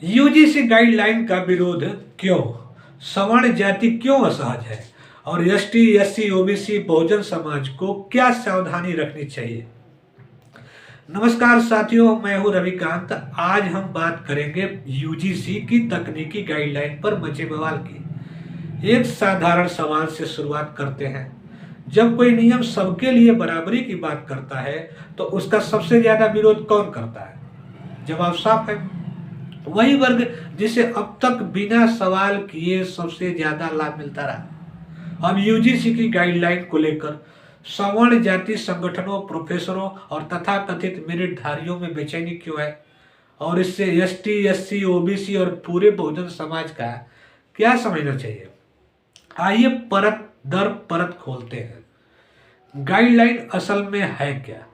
UGC guideline का विरोध क्यों? सवर्ण जाति क्यों असहज है और ST, SC, OBC, Bahujan Samaj को क्या सावधानी रखनी चाहिए? नमस्कार साथियों, मैं हूं रविकांत। आज हम बात करेंगे यूजीसी की तकनीकी गाइडलाइन पर मचे बवाल की। एक साधारण सवाल से शुरुआत करते हैं। जब कोई नियम सबके लिए बराबरी की बात करता है तो उसका सबसे ज्यादा विरोध कौन करता है? जवाब साफ है, वही वर्ग जिसे अब तक बिना सवाल किए सबसे ज्यादा लाभ मिलता रहा। अब यूजीसी की गाइडलाइन को लेकर सवर्ण जाति संगठनों, प्रोफेसरों और तथाकथित मेरिटधारियों में बेचैनी क्यों है और इससे एसटी, एससी, ओबीसी और पूरे बहुजन समाज का क्या समझना चाहिए? आइए परत दर परत खोलते हैं। गाइडलाइन असल में है क्या?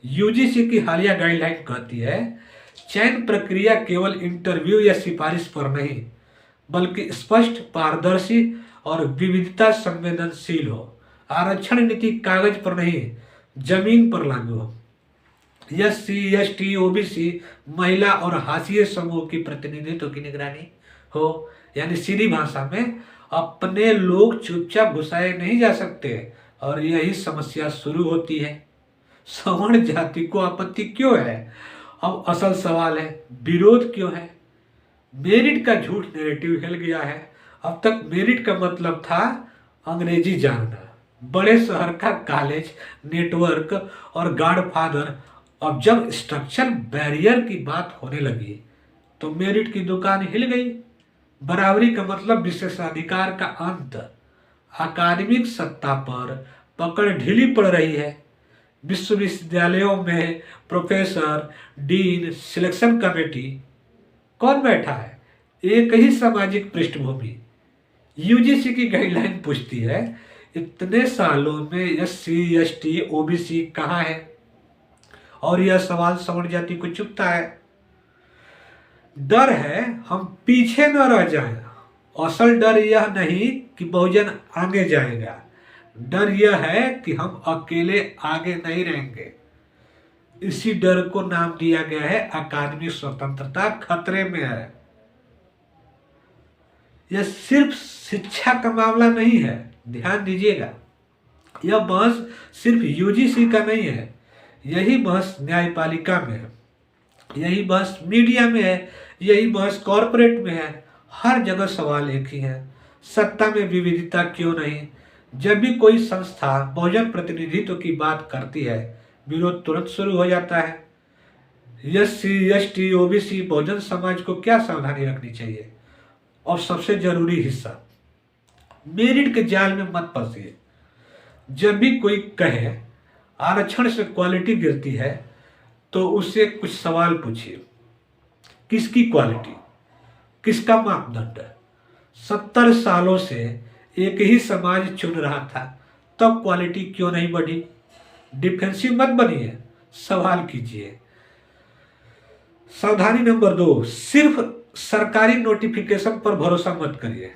यूजीसी की हालिया गाइडलाइन कहती है चयन प्रक्रिया केवल इंटरव्यू या सिफारिश पर नहीं बल्कि स्पष्ट, पारदर्शी और विविधता संवेदनशील हो। आरक्षण नीति कागज पर नहीं, जमीन पर लागू हो। एससी, एसटी, ओबीसी, महिला और हाशिए समूह की प्रतिनिधित्व की निगरानी हो। यानी सीधी भाषा में अपने लोग चुपचाप घुसाए नहीं जा सकते और यही समस्या शुरू होती है। सवर्ण जाति को आपत्ति क्यों है? अब असल सवाल है, विरोध क्यों है? मेरिट का झूठ नैरेटिव हिल गया है। अब तक मेरिट का मतलब था अंग्रेजी जानना, बड़े शहर का कॉलेज, नेटवर्क और गॉडफादर। अब जब स्ट्रक्चर बैरियर की बात होने लगी तो मेरिट की दुकान हिल गई। बराबरी का मतलब विशेषाधिकार का अंत। अकादमिक सत्ता पर पकड़ ढीली पड़ रही है। विश्वविद्यालयों में प्रोफेसर, डीन, सिलेक्शन कमेटी कौन बैठा है? एक ही सामाजिक पृष्ठभूमि। यूजीसी की गाइडलाइन पूछती है इतने सालों में एससी, एसटी, ओबीसी कहाँ है? और यह सवाल सवर्ण जाति को चुभता है। डर है हम पीछे न रह जाएं। असल डर यह नहीं कि बहुजन आगे जाएगा, डर यह है कि हम अकेले आगे नहीं रहेंगे। इसी डर को नाम दिया गया है अकादमिक स्वतंत्रता खतरे में है। यह सिर्फ शिक्षा का मामला नहीं है, ध्यान दीजिएगा। यह बहस सिर्फ यूजीसी का नहीं है, यही बहस न्यायपालिका में है, यही बहस मीडिया में है, यही बहस कॉरपोरेट में है। हर जगह सवाल एक ही है, सत्ता में विविधता क्यों नहीं? जब भी कोई संस्था बहुजन प्रतिनिधित्व की बात करती है विरोध तुरंत शुरू हो जाता है। SC, ST, OBC, Bahujan Samaj को क्या सावधानी रखनी चाहिए? और सबसे जरूरी हिस्सा, मेरिट के जाल में मत फंसिए। जब भी कोई कहे आरक्षण से क्वालिटी गिरती है तो उससे कुछ सवाल पूछिए। किसकी क्वालिटी? किसका मापदंड? 70 सालों से एक ही समाज चुन रहा था, तब क्वालिटी क्यों नहीं बढ़ी? डिफेंसिव मत बनिए, सवाल कीजिए। सावधानी नंबर 2, सिर्फ सरकारी नोटिफिकेशन पर भरोसा मत करिए।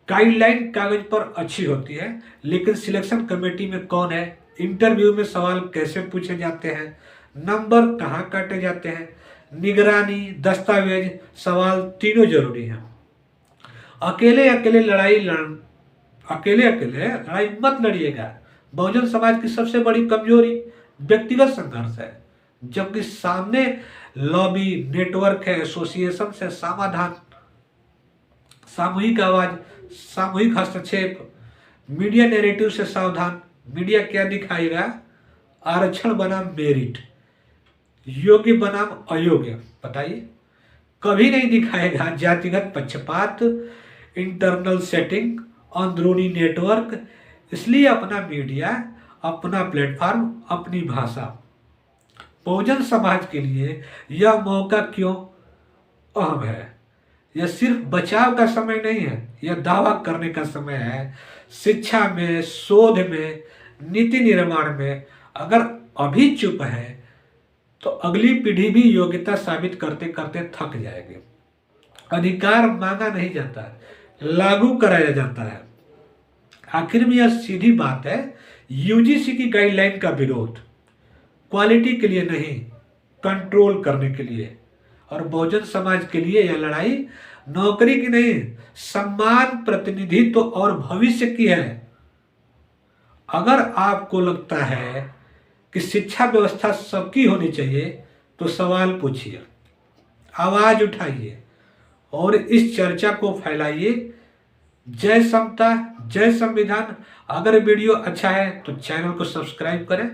गाइडलाइन कागज पर अच्छी होती है लेकिन सिलेक्शन कमेटी में कौन है? इंटरव्यू में सवाल कैसे पूछे जाते हैं? नंबर कहाँ काटे जाते हैं? निगरानी, दस्तावेज, सवाल तीनों जरूरी हैं। अकेले अकेले लड़ाई मत लड़िएगा। बहुजन समाज की सबसे बड़ी कमजोरी व्यक्तिगत संघर्ष है, जबकि सामने लॉबी, नेटवर्क है, एसोसिएशन से समाधान, सामूहिक आवाज, सामूहिक हस्तक्षेप। मीडिया नैरेटिव से सावधान। मीडिया क्या दिखाएगा? आरक्षण बनाम मेरिट, योग्य बनाम अयोग्य। बताइए, कभी नहीं दिखाएगा जातिगत पक्षपात, इंटरनल सेटिंग, अंदरूनी नेटवर्क। इसलिए अपना मीडिया, अपना प्लेटफॉर्म, अपनी भाषा। बहुजन समाज के लिए यह मौका क्यों अहम है? यह सिर्फ बचाव का समय नहीं है, यह दावा करने का समय है। शिक्षा में, शोध में, नीति निर्माण में अगर अभी चुप है तो अगली पीढ़ी भी योग्यता साबित करते करते थक जाएगी। अधिकार मांगा नहीं जाता, लागू कराया जाता है। आखिर में यह सीधी बात है, यूजीसी की गाइडलाइन का विरोध क्वालिटी के लिए नहीं, कंट्रोल करने के लिए। और बहुजन समाज के लिए यह लड़ाई नौकरी की नहीं, सम्मान, प्रतिनिधित्व और भविष्य की है। अगर आपको लगता है कि शिक्षा व्यवस्था सबकी होनी चाहिए तो सवाल पूछिए, आवाज उठाइए और इस चर्चा को फैलाइए। जय समता, जय संविधान। अगर वीडियो अच्छा है तो चैनल को सब्सक्राइब करें।